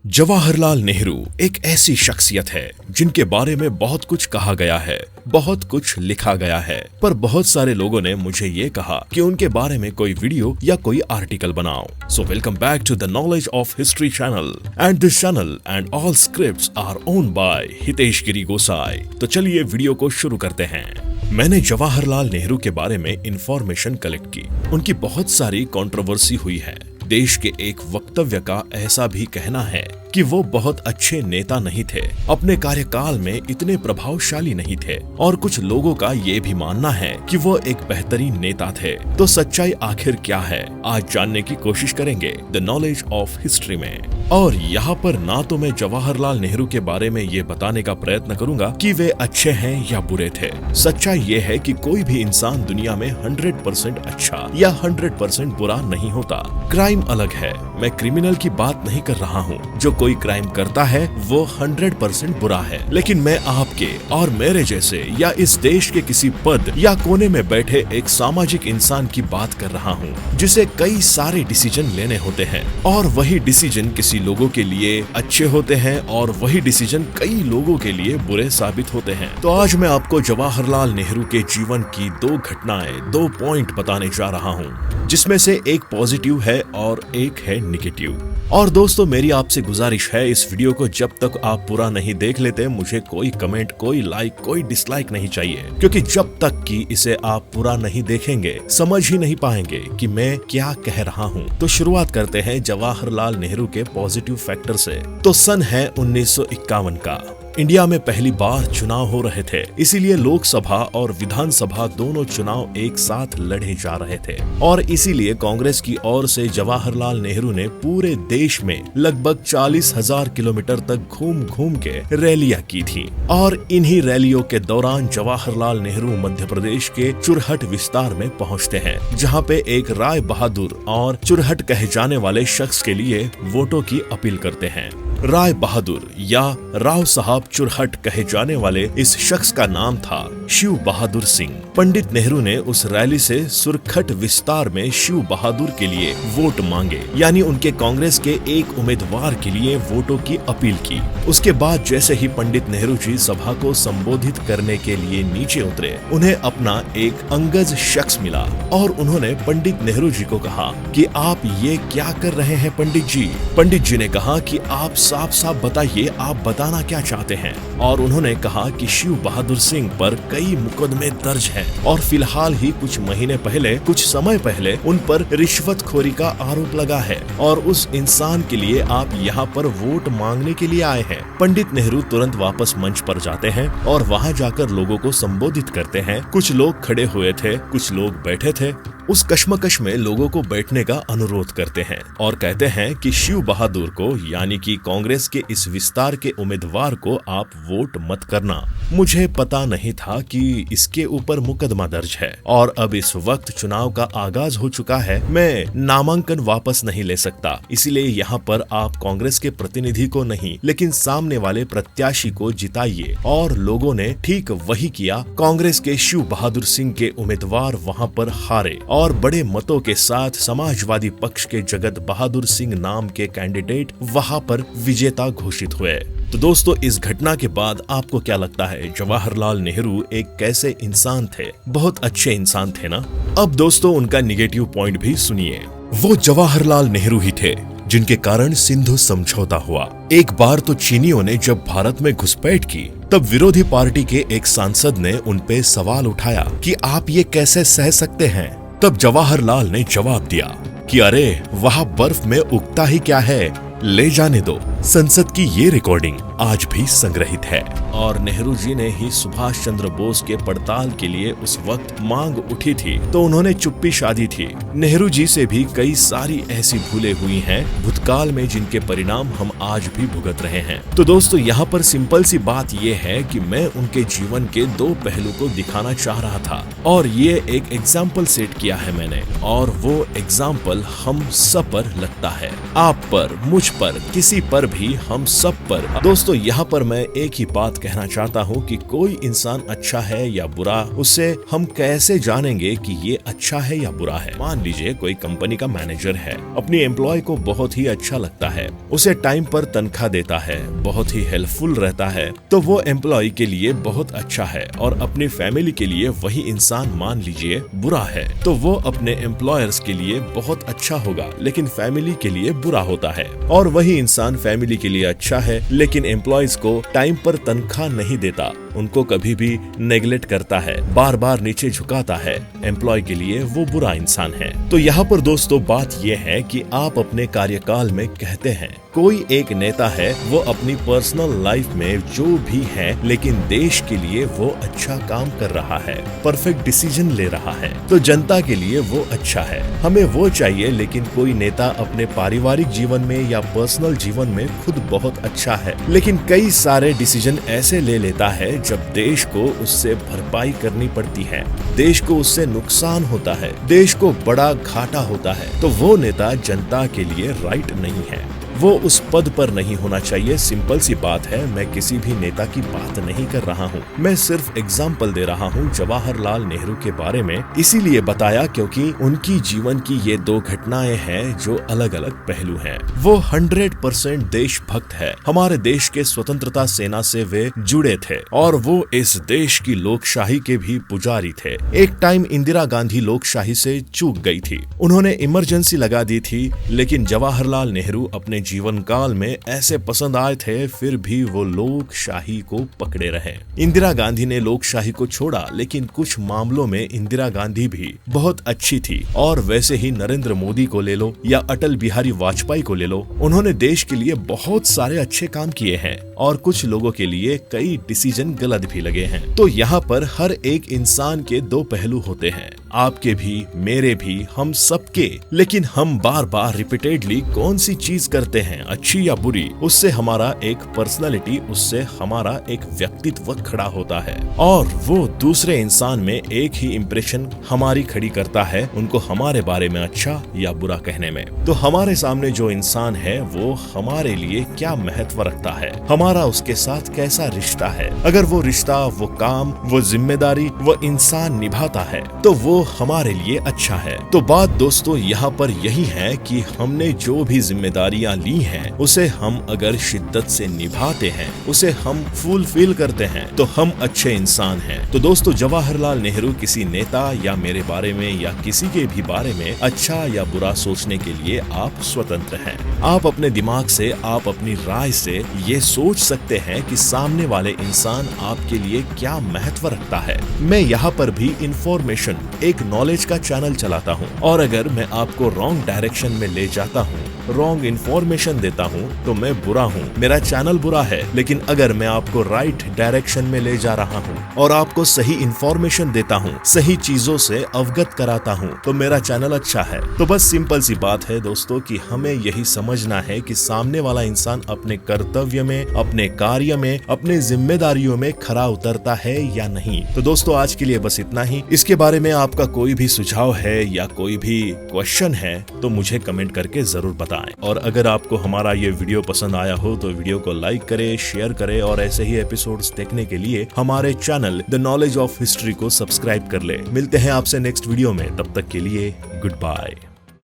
जवाहरलाल नेहरू एक ऐसी शख्सियत है जिनके बारे में बहुत कुछ कहा गया है, बहुत कुछ लिखा गया है, पर बहुत सारे लोगों ने मुझे ये कहा कि उनके बारे में कोई वीडियो या कोई आर्टिकल बनाओ। So welcome back to the knowledge of history channel and this channel and all scripts are owned by Hitesh Giri Gosai. तो चलिए वीडियो को शुरू करते हैं। मैंने जवाहरलाल नेहरू के बारे में इंफॉर्मेशन कलेक्ट की। उनकी बहुत सारी कंट्रोवर्सी हुई है। देश के एक वक्तव्य का ऐसा भी कहना है कि वो बहुत अच्छे नेता नहीं थे, अपने कार्यकाल में इतने प्रभावशाली नहीं थे, और कुछ लोगों का ये भी मानना है कि वो एक बेहतरीन नेता थे। तो सच्चाई आखिर क्या है, आज जानने की कोशिश करेंगे द नॉलेज ऑफ हिस्ट्री में। और यहाँ पर ना तो मैं जवाहरलाल नेहरू के बारे में ये बताने का प्रयत्न करूंगा कि वे अच्छे हैं या बुरे थे। सच्चाई ये है कि कोई भी इंसान दुनिया में 100% अच्छा या 100% बुरा नहीं होता। क्राइम अलग है, मैं क्रिमिनल की बात नहीं कर रहा हूँ। जो कोई क्राइम करता है वो 100% बुरा है, लेकिन मैं आपके और मेरे जैसे या इस देश के किसी पद या कोने में बैठे एक सामाजिक इंसान की बात कर रहा हूँ, जिसे कई सारे डिसीजन लेने होते हैं, और वही डिसीजन किसी लोगों के लिए अच्छे होते हैं और वही डिसीजन कई लोगों के लिए बुरे साबित होते हैं। तो आज मैं आपको जवाहरलाल नेहरू के जीवन की 2 घटनाएं, 2 पॉइंट बताने जा रहा हूँ, जिसमें से एक पॉजिटिव है और एक है निगेटिव। और दोस्तों, मेरी आपसे गुजारिश है, इस वीडियो को जब तक आप पूरा नहीं देख लेते मुझे कोई कमेंट, कोई लाइक, कोई डिसलाइक नहीं चाहिए, क्योंकि जब तक कि इसे आप पूरा नहीं देखेंगे समझ ही नहीं पाएंगे कि मैं क्या कह रहा हूँ। तो शुरुआत करते हैं जवाहरलाल नेहरू के पॉजिटिव फैक्टर से। तो सन है 1951 का। इंडिया में पहली बार चुनाव हो रहे थे, इसीलिए लोकसभा और विधानसभा दोनों चुनाव एक साथ लड़े जा रहे थे, और इसीलिए कांग्रेस की ओर से जवाहरलाल नेहरू ने पूरे देश में लगभग 40,000 किलोमीटर तक घूम घूम के रैलियां की थी। और इन्हीं रैलियों के दौरान जवाहरलाल नेहरू मध्य प्रदेश के चुरहट विस्तार में पहुंचते हैं, जहां पे एक राय बहादुर और चुरहट कहे जाने वाले शख्स के लिए वोटों की अपील करते हैं। राय बहादुर या राव साहब चुरहट कहे जाने वाले इस शख्स का नाम था शिव बहादुर सिंह। पंडित नेहरू ने उस रैली से सुरखट विस्तार में शिव बहादुर के लिए वोट मांगे, यानी उनके कांग्रेस के एक उम्मीदवार के लिए वोटों की अपील की। उसके बाद जैसे ही पंडित नेहरू जी सभा को संबोधित करने के लिए नीचे उतरे, उन्हें अपना एक अंगज शख्स मिला, और उन्होंने पंडित नेहरू जी को कहा कि आप ये क्या कर रहे हैं पंडित जी। पंडित जी ने कहा कि आप साफ साफ बताइए, आप बताना क्या चाहते हैं। और उन्होंने कहा कि शिव बहादुर सिंह पर कई मुकदमे दर्ज हैं, और फिलहाल ही कुछ महीने पहले, कुछ समय पहले उन पर रिश्वतखोरी का आरोप लगा है, और उस इंसान के लिए आप यहाँ पर वोट मांगने के लिए आए हैं। पंडित नेहरू तुरंत वापस मंच पर जाते हैं और वहाँ जाकर लोगों को संबोधित करते हैं। कुछ लोग खड़े हुए थे, कुछ लोग बैठे थे। उस कश्मकश में लोगों को बैठने का अनुरोध करते हैं और कहते हैं कि शिव बहादुर को, यानी कि कांग्रेस के इस विस्तार के उम्मीदवार को आप वोट मत करना। मुझे पता नहीं था कि इसके ऊपर मुकदमा दर्ज है, और अब इस वक्त चुनाव का आगाज हो चुका है। मैं नामांकन वापस नहीं ले सकता, इसीलिए यहाँ पर आप कांग्रेस के प्रतिनिधि को नहीं, लेकिन सामने वाले प्रत्याशी को जिताइए। और लोगों ने ठीक वही किया। कांग्रेस के शिव बहादुर सिंह के उम्मीदवार वहाँ पर हारे, और बड़े मतों के साथ समाजवादी पक्ष के जगत बहादुर सिंह नाम के कैंडिडेट वहां पर विजेता घोषित हुए। तो दोस्तों, इस घटना के बाद आपको क्या लगता है, जवाहरलाल नेहरू एक कैसे इंसान थे? बहुत अच्छे इंसान थे ना? अब दोस्तों, उनका निगेटिव पॉइंट भी सुनिए। वो जवाहरलाल नेहरू ही थे जिनके कारण सिंधु समझौता हुआ। एक बार तो चीनियों ने जब भारत में घुसपैठ की, तब विरोधी पार्टी के एक सांसद ने उनपे सवाल उठाया कि आप ये कैसे सह सकते हैं। तब जवाहरलाल ने जवाब दिया कि अरे, वहाँ बर्फ में उगता ही क्या है, ले जाने दो। संसद की ये रिकॉर्डिंग आज भी संग्रहित है, और नेहरू जी ने ही सुभाष चंद्र बोस के पड़ताल के लिए उस वक्त मांग उठी थी, तो उन्होंने चुप्पी साधी थी। नेहरू जी से भी कई सारी ऐसी भूलें हुई हैं भूतकाल में, जिनके परिणाम हम आज भी भुगत रहे हैं। तो दोस्तों, यहाँ पर सिंपल सी बात ये है कि मैं उनके जीवन के 2 पहलू को दिखाना चाह रहा था, और ये एक एग्जाम्पल सेट किया है मैंने, और वो एग्जाम्पल हम सब पर लगता है। आप पर, मुझ पर, किसी पर भी हम सब पर। दोस्तों यहाँ पर मैं एक ही बात कहना चाहता हूँ कि कोई इंसान अच्छा है या बुरा, उससे हम कैसे जानेंगे कि ये अच्छा है या बुरा है। मान लीजिए कोई कंपनी का मैनेजर है, अपनी एम्प्लॉय को बहुत ही अच्छा लगता है, उसे टाइम पर तनख्वाह देता है, बहुत ही हेल्पफुल रहता है, तो वो एम्प्लॉय के लिए बहुत अच्छा है। और अपनी फैमिली के लिए वही इंसान मान लीजिए बुरा है, तो वो अपने एम्प्लॉयर्स के लिए बहुत अच्छा होगा लेकिन फैमिली के लिए बुरा होता है। और वही इंसान फैमिली के लिए अच्छा है लेकिन एम्प्लॉयज को टाइम पर तनख्वाह नहीं देता, उनको कभी भी नेग्लेक्ट करता है, बार बार नीचे झुकाता है, एम्प्लॉय के लिए वो बुरा इंसान है। तो यहाँ पर दोस्तों बात ये है कि आप अपने कार्यकाल में कहते हैं कोई एक नेता है, वो अपनी पर्सनल लाइफ में जो भी है लेकिन देश के लिए वो अच्छा काम कर रहा है, परफेक्ट डिसीजन ले रहा है, तो जनता के लिए वो अच्छा है। हमें वो चाहिए। लेकिन कोई नेता अपने पारिवारिक जीवन में या पर्सनल जीवन में खुद बहुत अच्छा है लेकिन कई सारे डिसीजन ऐसे ले लेता है जब देश को उससे भरपाई करनी पड़ती है, देश को उससे नुकसान होता है, देश को बड़ा घाटा होता है, तो वो नेता जनता के लिए राइट नहीं है, वो उस पद पर नहीं होना चाहिए। सिंपल सी बात है, मैं किसी भी नेता की बात नहीं कर रहा हूँ, मैं सिर्फ एग्जाम्पल दे रहा हूँ जवाहरलाल नेहरू के बारे में। इसीलिए बताया क्योंकि उनकी जीवन की ये दो घटनाएं हैं जो अलग अलग पहलू हैं। वो 100% देशभक्त है, हमारे देश के स्वतंत्रता सेना से वे जुड़े थे और वो इस देश की लोकशाही के भी पुजारी थे। एक टाइम इंदिरा गांधी लोकशाही से चूक गई थी, उन्होंने इमरजेंसी लगा दी थी, लेकिन जवाहरलाल नेहरू अपने जीवन काल में ऐसे पसंद आए थे, फिर भी वो लोकशाही को पकड़े रहे। इंदिरा गांधी ने लोकशाही को छोड़ा, लेकिन कुछ मामलों में इंदिरा गांधी भी बहुत अच्छी थी। और वैसे ही नरेंद्र मोदी को ले लो या अटल बिहारी वाजपेयी को ले लो, उन्होंने देश के लिए बहुत सारे अच्छे काम किए हैं और कुछ लोगों के लिए कई डिसीजन गलत भी लगे हैं। तो यहाँ पर हर एक इंसान के दो पहलू होते हैं, आपके भी, मेरे भी, हम सबके। लेकिन हम बार बार रिपीटेडली कौन सी चीज करते हैं, अच्छी या बुरी, उससे हमारा एक पर्सनालिटी, उससे हमारा एक व्यक्तित्व खड़ा होता है और वो दूसरे इंसान में एक ही इंप्रेशन हमारी खड़ी करता है, उनको हमारे बारे में अच्छा या बुरा कहने में। तो हमारे सामने जो इंसान है वो हमारे लिए क्या महत्व रखता है, हमारा उसके साथ कैसा रिश्ता है, अगर वो रिश्ता, वो काम, वो जिम्मेदारी वो इंसान निभाता है तो वो हमारे लिए अच्छा है। तो बात दोस्तों यहाँ पर यही है कि हमने जो भी जिम्मेदारियां ली हैं, उसे हम अगर शिद्दत से निभाते हैं, उसे हम फुलफिल करते हैं, तो हम अच्छे इंसान हैं। तो दोस्तों जवाहरलाल नेहरू किसी नेता या मेरे बारे में या किसी के भी बारे में अच्छा या बुरा सोचने के लिए आप स्वतंत्र हैं। आप अपने दिमाग से, आप अपनी राय से ये सोच सकते हैं कि सामने वाले इंसान आपके लिए क्या महत्व रखता है। मैं यहाँ पर भी इंफॉर्मेशन, एक नॉलेज का चैनल चलाता हूँ और अगर मैं आपको रॉन्ग डायरेक्शन में ले जाता हूँ, रॉन्ग इन्फॉर्मेशन देता हूँ, तो मैं बुरा हूँ, मेरा चैनल बुरा है। लेकिन अगर मैं आपको राइट डायरेक्शन में ले जा रहा हूँ और आपको सही इन्फॉर्मेशन देता हूँ, सही चीजों से अवगत कराता हूँ, तो मेरा चैनल अच्छा है। तो बस सिंपल सी बात है दोस्तों कि हमें यही समझना है कि सामने वाला इंसान अपने कर्तव्य में, अपने कार्य में, अपने जिम्मेदारियों में खरा उतरता है या नहीं। तो दोस्तों आज के लिए बस इतना ही। इसके बारे में आपका कोई भी सुझाव है या कोई भी क्वेश्चन है तो मुझे कमेंट करके जरूर बताएं। और अगर आपको हमारा ये वीडियो पसंद आया हो तो वीडियो को लाइक करें, शेयर करें और ऐसे ही एपिसोड्स देखने के लिए हमारे channel the knowledge of history को सब्सक्राइब कर ले। मिलते हैं आपसे नेक्स्ट वीडियो में, तब तक के लिए गुड बाय।